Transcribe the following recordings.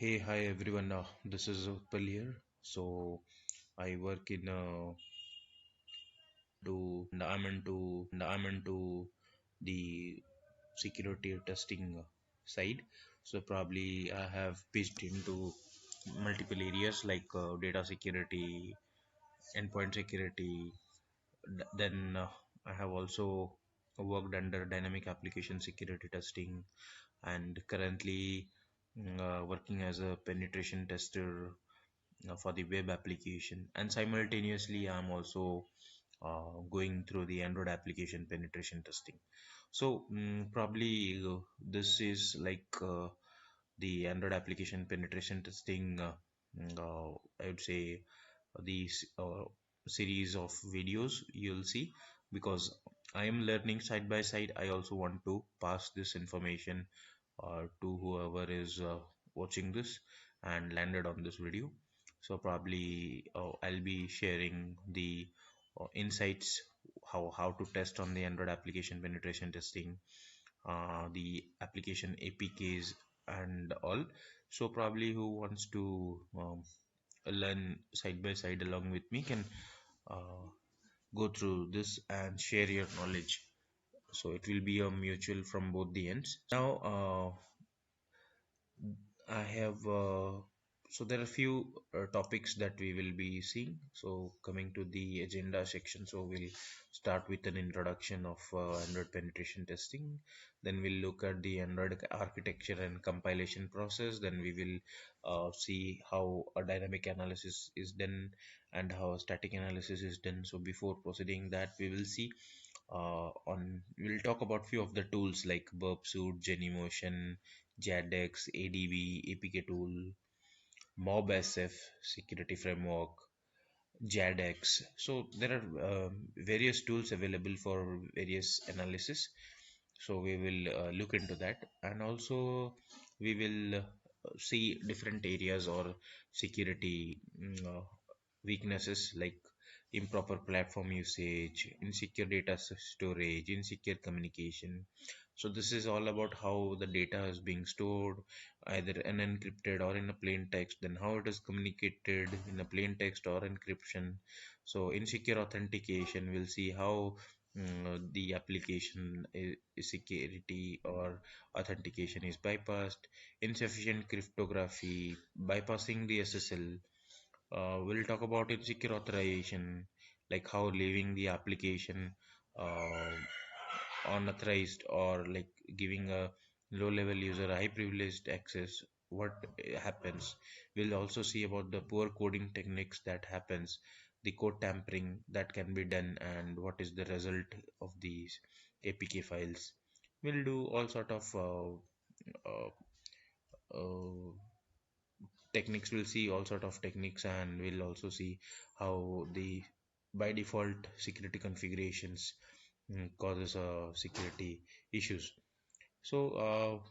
Hey, hi everyone. This is Utpal here. So I work in I'm into the security testing side. So probably I have pitched into multiple areas like data security, endpoint security. Then I have also worked under dynamic application security testing, and currently working as a penetration tester for the web application, and simultaneously I'm also going through the Android application penetration testing. So probably this is like the Android application penetration testing, I would say the series of videos you'll see, because I am learning side by side. I also want to pass this information to whoever is watching this and landed on this video. So probably I'll be sharing the insights, how to test on the Android application penetration testing, the application APKs and all. So probably who wants to learn side by side along with me can uh, go through this and share your knowledge. So it will be a mutual from both the ends. Now I have so there are a few topics that we will be seeing. So coming to the agenda section, so we'll start with an introduction of Android penetration testing. Then we'll look at the Android architecture and compilation process. Then we will see how a dynamic analysis is done and how a static analysis is done. So before proceeding that, we will see on we'll talk about few of the tools like Burp Suite, Genymotion, JADEX, ADB, APK tool, MobSF, security framework, JADEX. So there are various tools available for various analysis. So we will look into that, and also we will see different areas or security weaknesses like improper platform usage, insecure data storage, insecure communication. So this is all about how the data is being stored, either unencrypted or in a plain text, then how it is communicated in a plain text or encryption. So insecure authentication, we'll see how the application security or authentication is bypassed. Insufficient cryptography, bypassing the SSL. We'll talk about insecure authorization, like how leaving the application uh, unauthorized, or like giving a low level user high privileged access. What happens? We'll also see about the poor coding techniques that happens, the code tampering that can be done, and what is the result of these APK files. We'll do all sort of uh, uh, techniques. We'll see all sort of techniques, and we'll also see how the by default security configurations causes security issues. So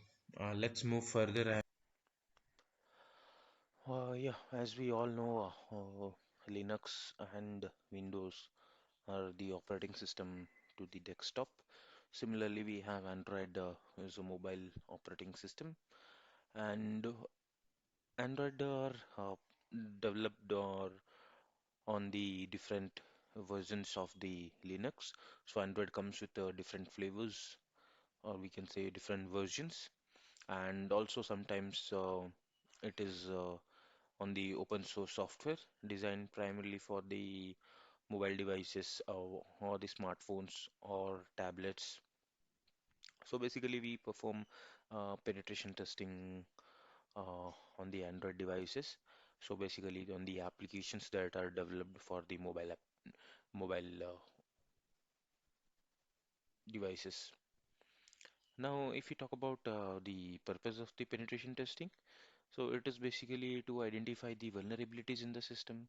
let's move further. Yeah, as we all know, Linux and Windows are the operating system to the desktop. Similarly, we have Android as a mobile operating system, and Android are developed or on the different versions of the Linux. So Android comes with different flavors, or we can say different versions, and also sometimes it is on the open source software designed primarily for the mobile devices or the smartphones or tablets. So basically, we perform penetration testing on the Android devices. So basically, on the applications that are developed for the mobile devices. Now, if we talk about the purpose of the penetration testing, so it is basically to identify the vulnerabilities in the system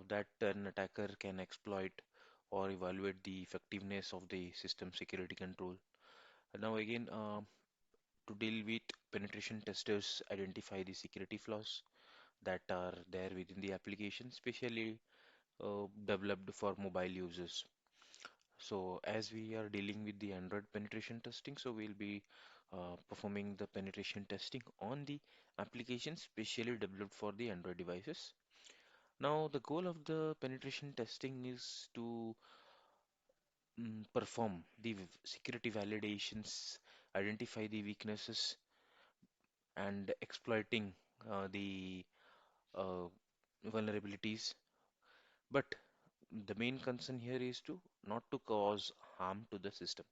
that an attacker can exploit or evaluate the effectiveness of the system security control. Now again, to deal with penetration testers identify the security flaws that are there within the application, especially developed for mobile users. So as we are dealing with the Android penetration testing, so we'll be performing the penetration testing on the application specially developed for the Android devices. Now, the goal of the penetration testing is to perform the security validations, identify the weaknesses, and exploiting the uh, vulnerabilities. But the main concern here is to not to cause harm to the system,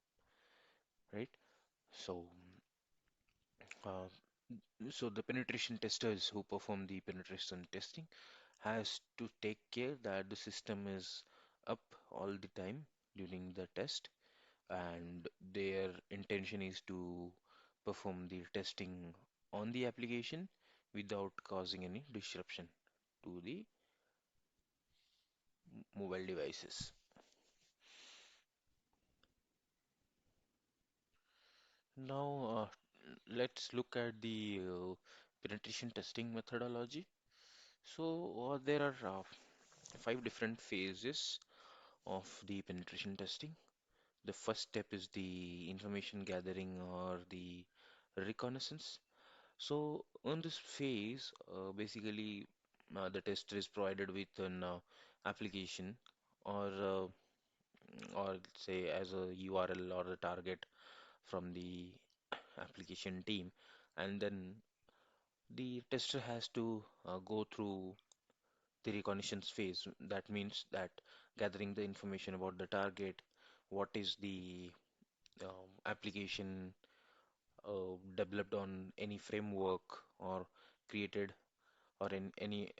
right? So, uh, so the penetration testers who perform the penetration testing has to take care that the system is up all the time during the test, and their intention is to perform the testing on the application without causing any disruption to the mobile devices. Now, let's look at the penetration testing methodology. So, there are five different phases of the penetration testing. The first step is the information gathering or the reconnaissance. So, on this phase, basically, the tester is provided with an application or say as a URL or a target from the application team, and then the tester has to go through the reconnaissance phase. That means that gathering the information about the target, what is the application developed on any framework or created or in any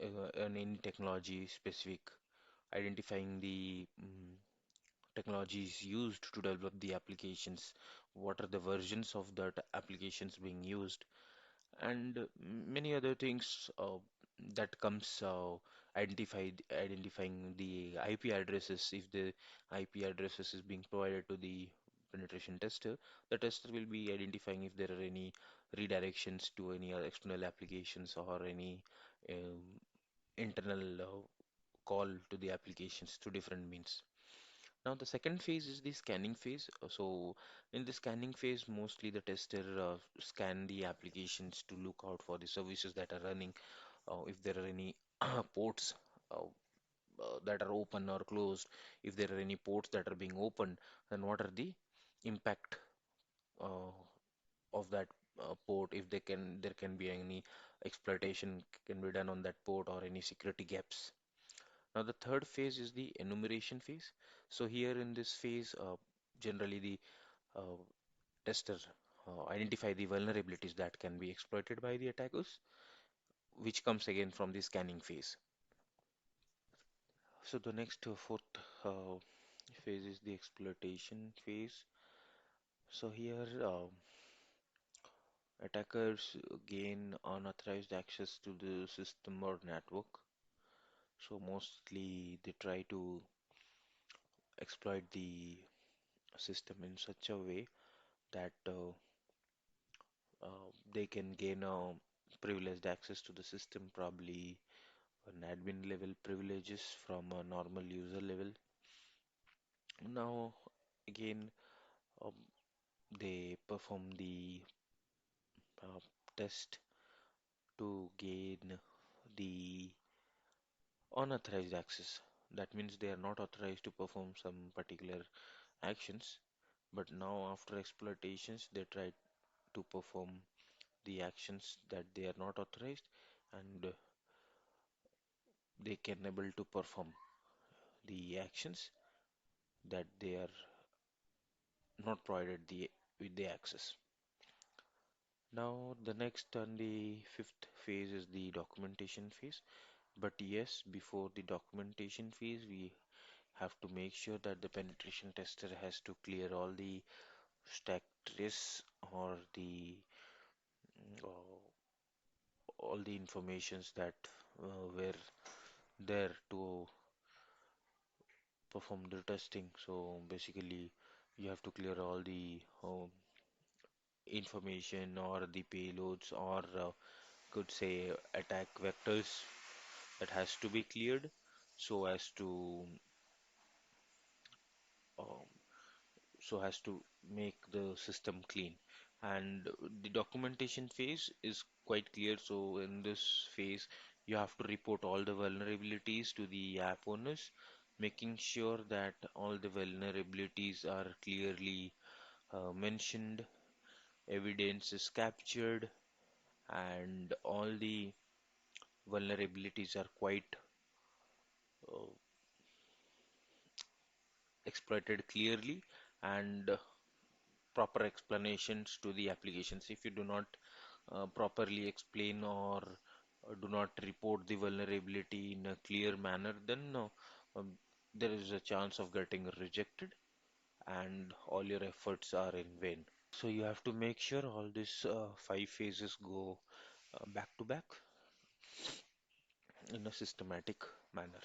technology specific, identifying the technologies used to develop the applications, what are the versions of that applications being used, and many other things that comes identifying the IP addresses. If the IP addresses is being provided to the penetration tester, the tester will be identifying if there are any redirections to any other external applications or any um, internal call to the applications through different means. Now, the second phase is the scanning phase. So, in the scanning phase, mostly the tester scan the applications to look out for the services that are running. If there are any ports uh, that are open or closed, if there are any ports that are being opened, then what are the impact uh, of that port? If there can be any exploitation can be done on that port or any security gaps. Now, the third phase is the enumeration phase. So, here in this phase, generally the uh, tester identify the vulnerabilities that can be exploited by the attackers, which comes again from the scanning phase. So, the next fourth uh, phase is the exploitation phase. So, here attackers gain unauthorized access to the system or network. So, mostly they try to exploit the system in such a way that they can gain privileged access to the system, probably an admin level privileges from a normal user level. Now, again, um, they perform the uh, test to gain the unauthorized access. That means they are not authorized to perform some particular actions, but now after exploitations, they try to perform the actions that they are not authorized, and they can able to perform the actions that they are not provided the with the access. Now the next and the fifth phase is the documentation phase. But yes, before the documentation phase, we have to make sure that the penetration tester has to clear all the stack trace or the all the informations that were there to perform the testing. So basically, you have to clear all the information or the payloads or could say attack vectors that has to be cleared so as to um, so as to make the system clean. And the documentation phase is quite clear. So in this phase, you have to report all the vulnerabilities to the app owners, making sure that all the vulnerabilities are clearly mentioned, evidence is captured, and all the vulnerabilities are quite uh, exploited clearly, and proper explanations to the applications. If you do not properly explain or do not report the vulnerability in a clear manner, then um, there is a chance of getting rejected and all your efforts are in vain. So you have to make sure all these five phases go back to back in a systematic manner.